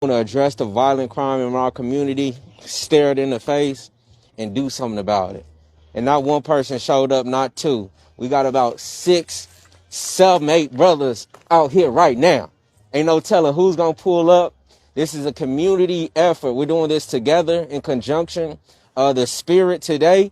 want to address the violent crime in our community, stare it in the face, and do something about it. And not one person showed up, not two. We got about 6, 7, 8 brothers out here right now. Ain't no telling who's going to pull up. This is a community effort. We're doing this together in conjunction. The spirit today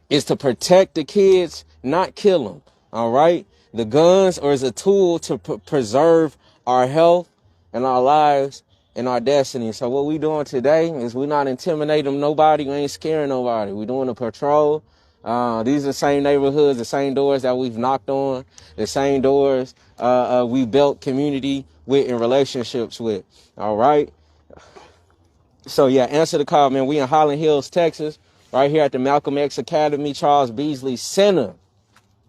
is to protect the kids, not kill them. All right? The guns are as a tool to preserve our health and our lives and our destiny. So what we doing today is we're not intimidating nobody. We ain't scaring nobody. We're doing a patrol. These are the same neighborhoods, the same doors that we've knocked on, the same doors we built community with and relationships with. All right? So, yeah, answer the call, man. We in Highland Hills, Texas, right here at the Malcolm X Academy, Charles Beasley Center.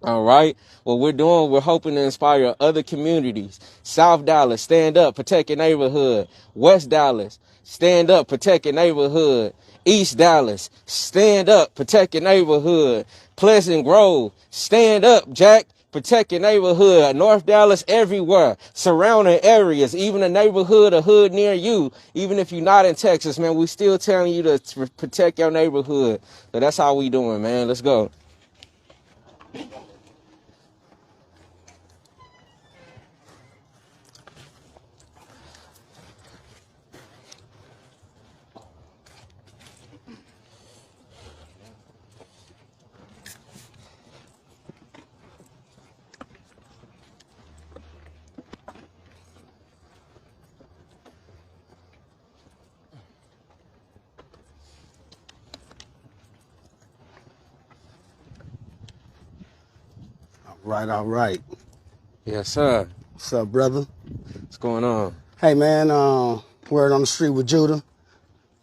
All right. What we're doing, we're hoping to inspire other communities. South Dallas, stand up, protect your neighborhood. West Dallas, stand up, protect your neighborhood. East Dallas, stand up, protect your neighborhood. Pleasant Grove, stand up, Jack, protect your neighborhood. North Dallas, everywhere. Surrounding areas, even a neighborhood, a hood near you. Even if you're not in Texas, man, we still telling you to protect your neighborhood. So that's how we doing, man. Let's go. All right. Yes, sir. What's up, brother? What's going on? Hey, man, word on the street with Judah.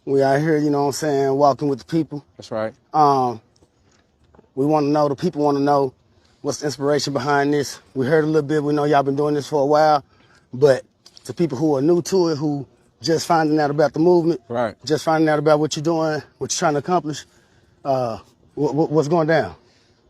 We out here, you know what I'm saying, walking with the people. That's right. We want to know, the people want to know what's the inspiration behind this. We heard a little bit, we know y'all been doing this for a while, but to people who are new to it, who just finding out about the movement, Right. just finding out about what you're doing, what you're trying to accomplish, what's going down?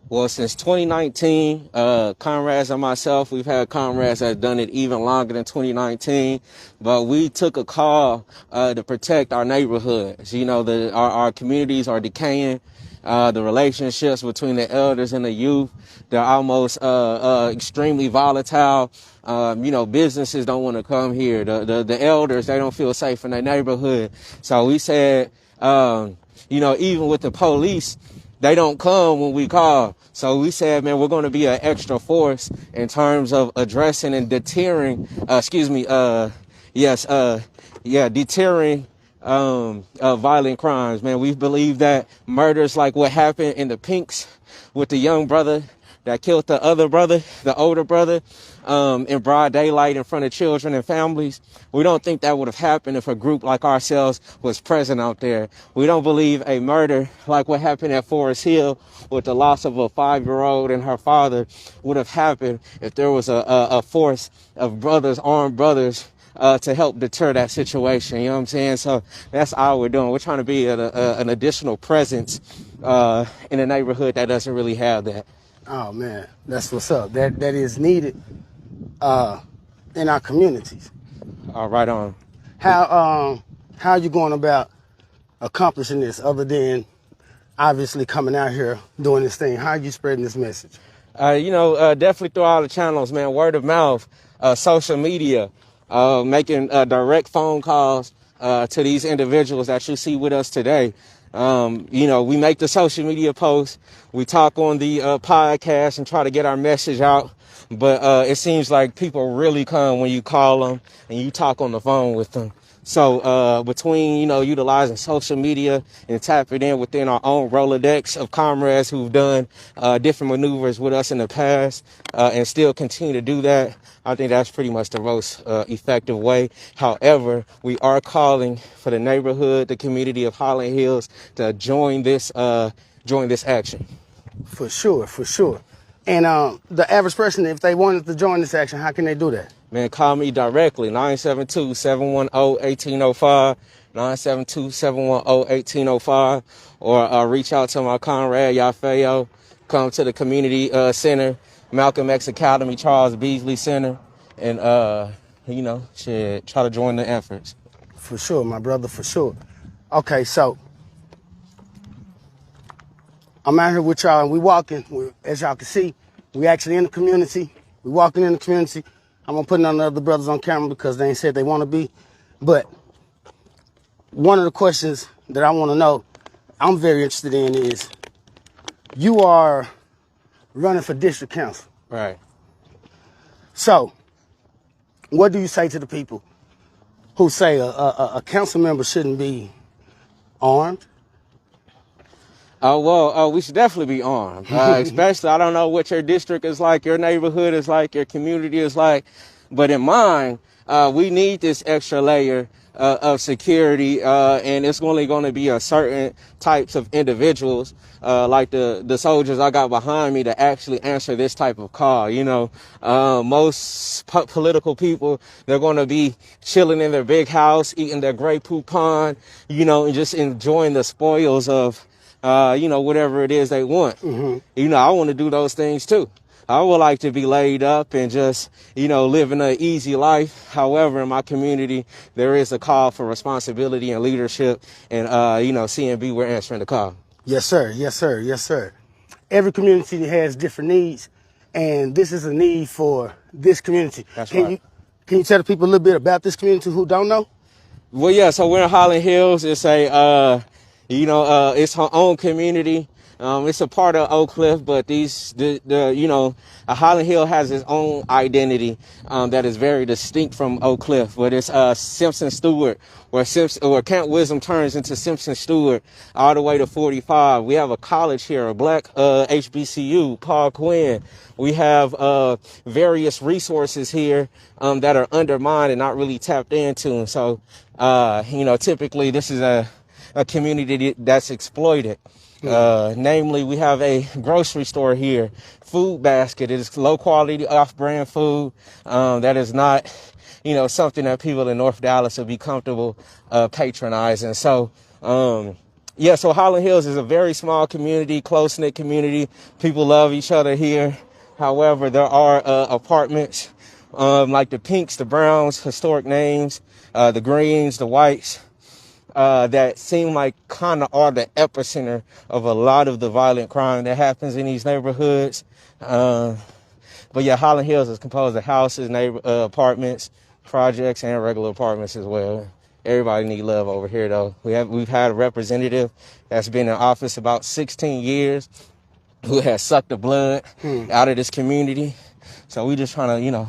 Well, since 2019, comrades and myself, we've had comrades that have done it even longer than 2019, but we took a call to protect our neighborhoods. You know, our communities are decaying. The relationships between the elders and the youth, they're almost extremely volatile. Businesses don't want to come here. The elders, they don't feel safe in their neighborhood. So we said, even with the police, they don't come when we call. So we said, man, we're going to be an extra force in terms of addressing and deterring, deterring violent crimes, man. We believe that murders like what happened in the Pinks with the young brother that killed the other brother, the older brother, in broad daylight in front of children and families. We don't think that would have happened if a group like ourselves was present out there. We don't believe a murder like what happened at Forest Hill with the loss of a 5-year-old and her father would have happened if there was a force of brothers, armed brothers, to help deter that situation. You know what I'm saying? So that's all we're doing. We're trying to be an additional presence in a neighborhood that doesn't really have that. Oh, man, that's what's up. That is needed in our communities. Right on. How are you going about accomplishing this other than obviously coming out here doing this thing? How are you spreading this message? Definitely through all the channels, man. Word of mouth, social media, making direct phone calls to these individuals that you see with us today. We make the social media posts. We talk on the podcast and try to get our message out. But it seems like people really come when you call them and you talk on the phone with them. So between, utilizing social media and tapping in within our own Rolodex of comrades who've done different maneuvers with us in the past and still continue to do that, I think that's pretty much the most effective way. However, we are calling for the neighborhood, the community of Highland Hills to join this action. For sure. And the average person, if they wanted to join this action, how can they do that? Man, call me directly, 972-710-1805, 972-710-1805, or reach out to my comrade, Yafeo. Come to the community center, Malcolm X Academy, Charles Beasley Center, and should try to join the efforts. For sure, my brother, for sure. Okay, so I'm out here with y'all and we walking. As y'all can see, we actually in the community. We walking in the community. I'm gonna put none of the other brothers on camera because they ain't said they want to be. But one of the questions that I want to know, I'm very interested in is, you are running for district council. Right. So, what do you say to the people who say a council member shouldn't be armed? We should definitely be armed. Especially, I don't know what your district is like, your neighborhood is like, your community is like, but in mine, we need this extra layer of security, and it's only going to be a certain types of individuals, like the soldiers I got behind me, to actually answer this type of call. Most political people, they're going to be chilling in their big house, eating their Grey Poupon, and just enjoying the spoils of whatever it is they want. Mm-hmm. I want to do those things too. I would like to be laid up and just, living an easy life. However, in my community, there is a call for responsibility and leadership, and, CNB, we're answering the call. Yes, sir. Yes, sir. Yes, sir. Every community has different needs, and this is a need for this community. That's right. Can you tell the people a little bit about this community who don't know? Well, yeah, so we're in Highland Hills. It's it's her own community. It's a part of Oak Cliff, but Highland Hill has its own identity that is very distinct from Oak Cliff. But it's Simpson Stewart, where Camp Wisdom turns into Simpson Stewart, all the way to 45. We have a college here, a black HBCU, Paul Quinn. We have various resources here that are undermined and not really tapped into. And so, typically this is a community that's exploited. Namely, we have a grocery store here, Food Basket. It is low quality, off-brand food that is not, something that people in North Dallas would be comfortable patronizing. So, so Highland Hills is a very small community, close-knit community. People love each other here. However, there are apartments like the Pinks, the Browns, historic names, the Greens, the Whites, that seem like kind of are the epicenter of a lot of the violent crime that happens in these neighborhoods. But yeah, Highland Hills is composed of houses, apartments, projects, and regular apartments as well. Everybody need love over here, though. We've had a representative that's been in office about 16 years who has sucked the blood out of this community. So we just trying to,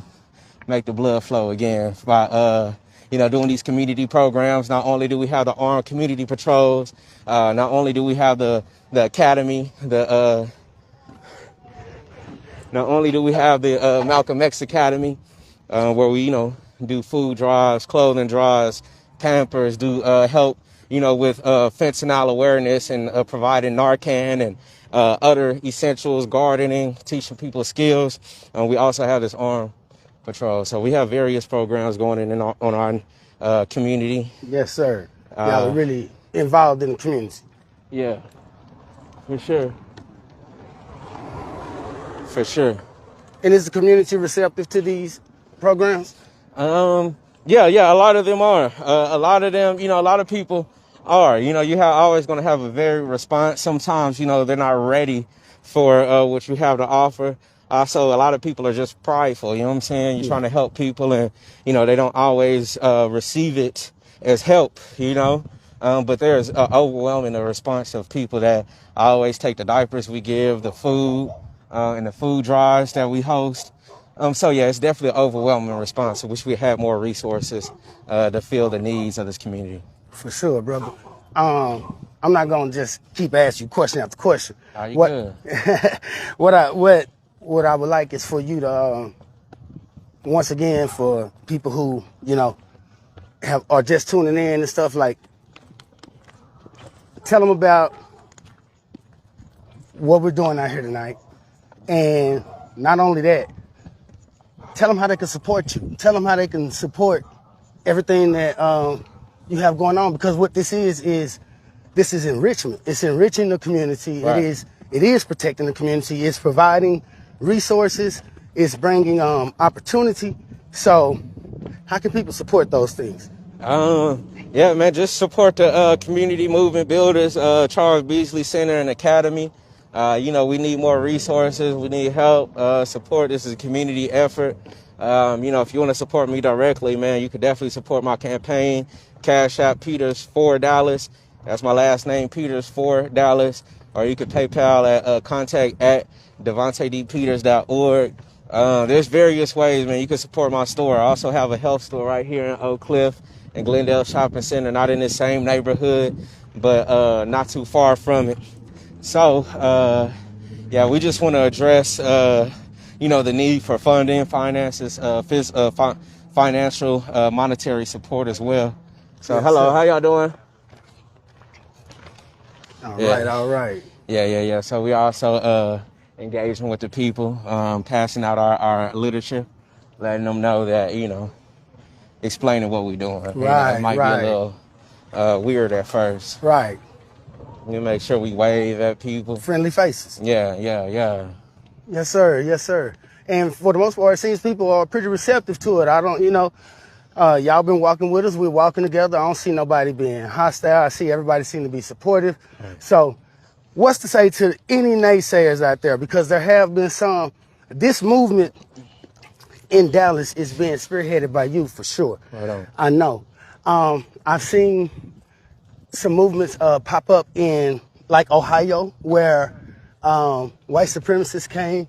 make the blood flow again by doing these community programs. Not only do we have the armed community patrols, not only do we have the academy, not only do we have the Malcolm X Academy, where we, do food drives, clothing drives, Pampers, do help, with fentanyl awareness and providing Narcan and other essentials, gardening, teaching people skills. We also have this armed patrol. So we have various programs going on our community. Yes, sir. Y'all are really involved in the community. Yeah, for sure. For sure. And is the community receptive to these programs? Yeah, a lot of them are. A lot of them, a lot of people are. You always going to have a very response. Sometimes, they're not ready for what you have to offer. Also, a lot of people are just prideful, you know what I'm saying? You're trying to help people and, they don't always receive it as help, but there's an overwhelming response of people that always take the diapers we give, the food, and the food drives that we host. So, yeah, it's definitely an overwhelming response. I wish we had more resources to fill the needs of this community. For sure, brother. I'm not going to just keep asking you question after question. You good. What I would like is for you to, once again, for people who, are just tuning in and stuff, like, tell them about what we're doing out here tonight. And not only that, tell them how they can support you. Tell them how they can support everything that you have going on. Because what this is enrichment. It's enriching the community. Right. It is protecting the community. It's providing resources. It's bringing opportunity. So How can people support those things? Yeah, man, just support the community movement builders, Charles Beasley Center and Academy. We need more resources. We need help, support. This is a community effort. If you want to support me directly, man, you could definitely support my campaign. Cash App Peters $4. That's my last name, Peters $4. Or you could PayPal at contact at DavanteDPeters.org. There's various ways, man. You can support my store. I also have a health store right here in Oak Cliff and Glendale Shopping Center, not in the same neighborhood, but not too far from it. So, we just want to address, the need for funding, finances, financial, monetary support as well. So, Yes, hello, sir. how y'all doing? All right. Yeah. So we also engaging with the people, passing out our literature, letting them know that, explaining what we're doing. It might be a little weird at first. Right. We make sure we wave at people. Friendly faces. Yeah. Yes, sir. And for the most part, it seems people are pretty receptive to it. I don't, y'all been walking with us. We're walking together. I don't see nobody being hostile. I see everybody seem to be supportive. Right. So what's to say to any naysayers out there? Because there have been some. This movement in Dallas is being spearheaded by you for sure. Right on. I know. I've seen some movements pop up in like Ohio where white supremacists came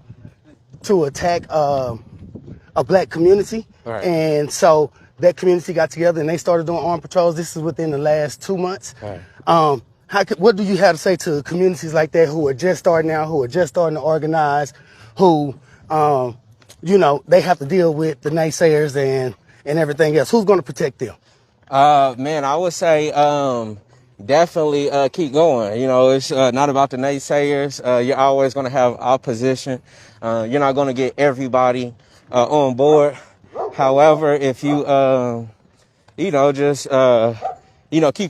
to attack a black community. Right. And so that community got together and they started doing armed patrols. This is within the last 2 months. Right. What do you have to say to communities like that who are just starting out, who are just starting to organize, who, they have to deal with the naysayers and everything else? Who's going to protect them? Man, I would say definitely keep going. It's not about the naysayers. You're always going to have opposition. You're not going to get everybody on board. However, if you, keep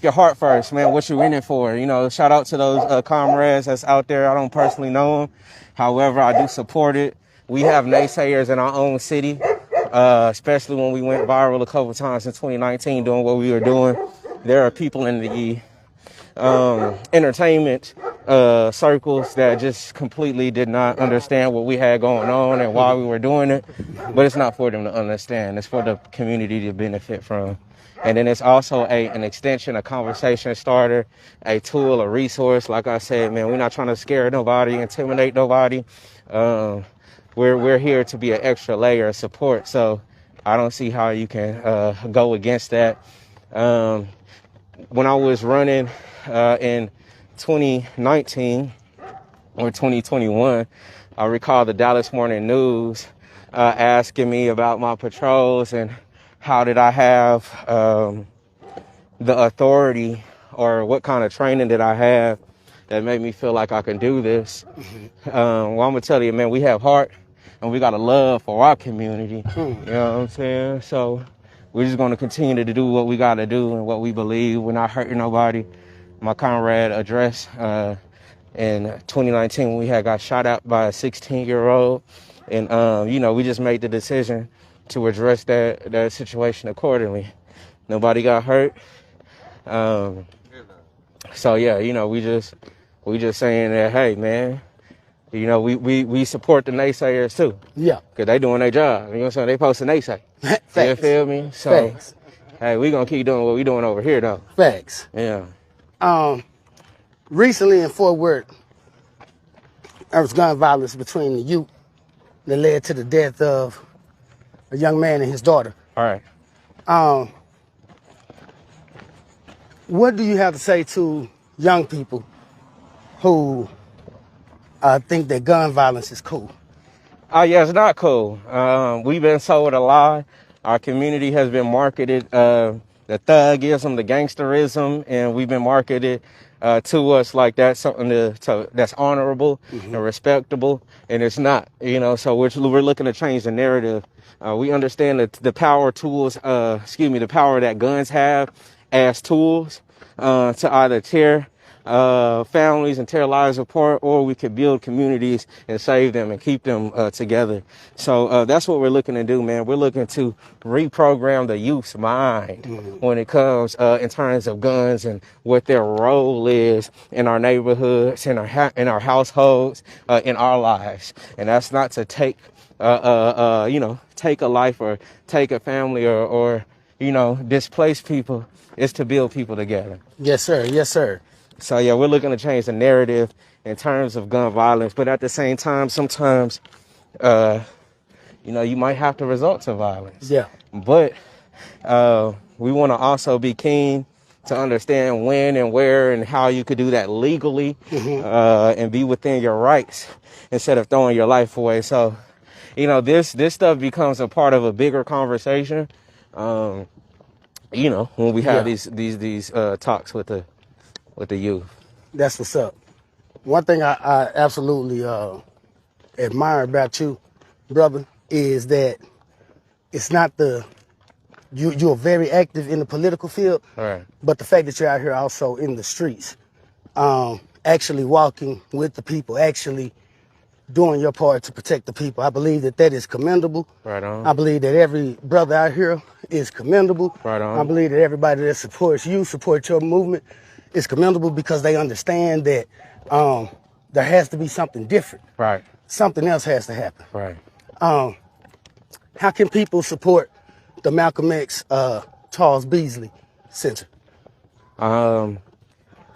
your heart first, man, what you're in it for. Shout out to those comrades that's out there. I don't personally know them. However, I do support it. We have naysayers in our own city, especially when we went viral a couple times in 2019 doing what we were doing. There are people in the entertainment circles that just completely did not understand what we had going on and why we were doing it. But it's not for them to understand. It's for the community to benefit from. And then it's also an extension, a conversation starter, a tool, a resource. Like I said, man, we're not trying to scare nobody, intimidate nobody. We're here to be an extra layer of support. So I don't see how you can go against that. When I was running in 2019 or 2021, I recall the Dallas Morning News asking me about my patrols and how did I have the authority or what kind of training did I have that made me feel like I can do this. I'm going to tell you, man, we have heart and we got a love for our community. You know what I'm saying? So we're just going to continue to do what we got to do and what we believe. We're not hurting nobody. My comrade addressed in 2019 when we had got shot at by a 16-year-old. And, we just made the decision to address that situation accordingly. Nobody got hurt. So, yeah, we just saying that, hey, man, we support the naysayers, too. Yeah. Because they doing their job. You know what I'm saying? They posting naysay. You feel me? So, Facts. Hey, we going to keep doing what we doing over here, though. Facts. Yeah. Recently in Fort Worth, there was gun violence between the youth that led to the death of a young man and his daughter. All right. What do you have to say to young people who think that gun violence is cool? Yeah, it's not cool. We've been sold a lie. Our community has been marketed the thugism, the gangsterism, and we've been marketed to us like that's something that's honorable and respectable, and it's not. So we're looking to change the narrative. We understand that the power the power that guns have as tools to either tear families and tear lives apart, or we could build communities and save them and keep them together. So that's what we're looking to do, man. We're looking to reprogram the youth's mind when it comes in terms of guns and what their role is in our neighborhoods, in our households, in our lives. And that's not to take take a life or take a family or displace people. It's to build people together. Yes, sir. Yes, sir. So, yeah, we're looking to change the narrative in terms of gun violence. But at the same time, sometimes, you might have to resort to violence. Yeah. But we want to also be keen to understand when and where and how you could do that legally and be within your rights instead of throwing your life away. So, this stuff becomes a part of a bigger conversation, when we have these talks with the youth. That's what's up. One thing I absolutely admire about you, brother, is that it's not you're very active in the political field, Right. but the fact that you're out here also in the streets, actually walking with the people, actually doing your part to protect the people. I believe that is commendable. Right on. I believe that every brother out here is commendable. Right on. I believe that everybody that supports your movement is commendable because they understand that there has to be something different. Right. Something else has to happen. Right. How can people support the Malcolm X Charles Beasley Center?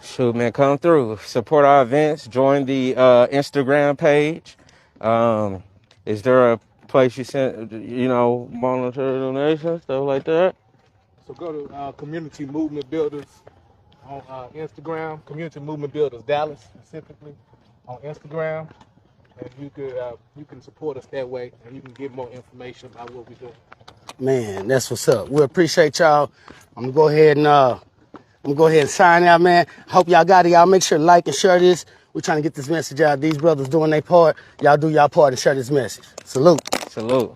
Shoot, man, come through. Support our events. Join the Instagram page. Is there a place you send, monetary donations, stuff like that? So go to Community Movement Builders on Instagram, Community Movement Builders Dallas specifically on Instagram, and you can support us that way, and you can get more information about what we're doing. Man, that's what's up. We appreciate y'all. I'm gonna go ahead and sign out, man. Hope y'all got it. Y'all make sure to like and share this. We're trying to get this message out. These brothers doing their part. Y'all do y'all part and share this message. Salute. Salute.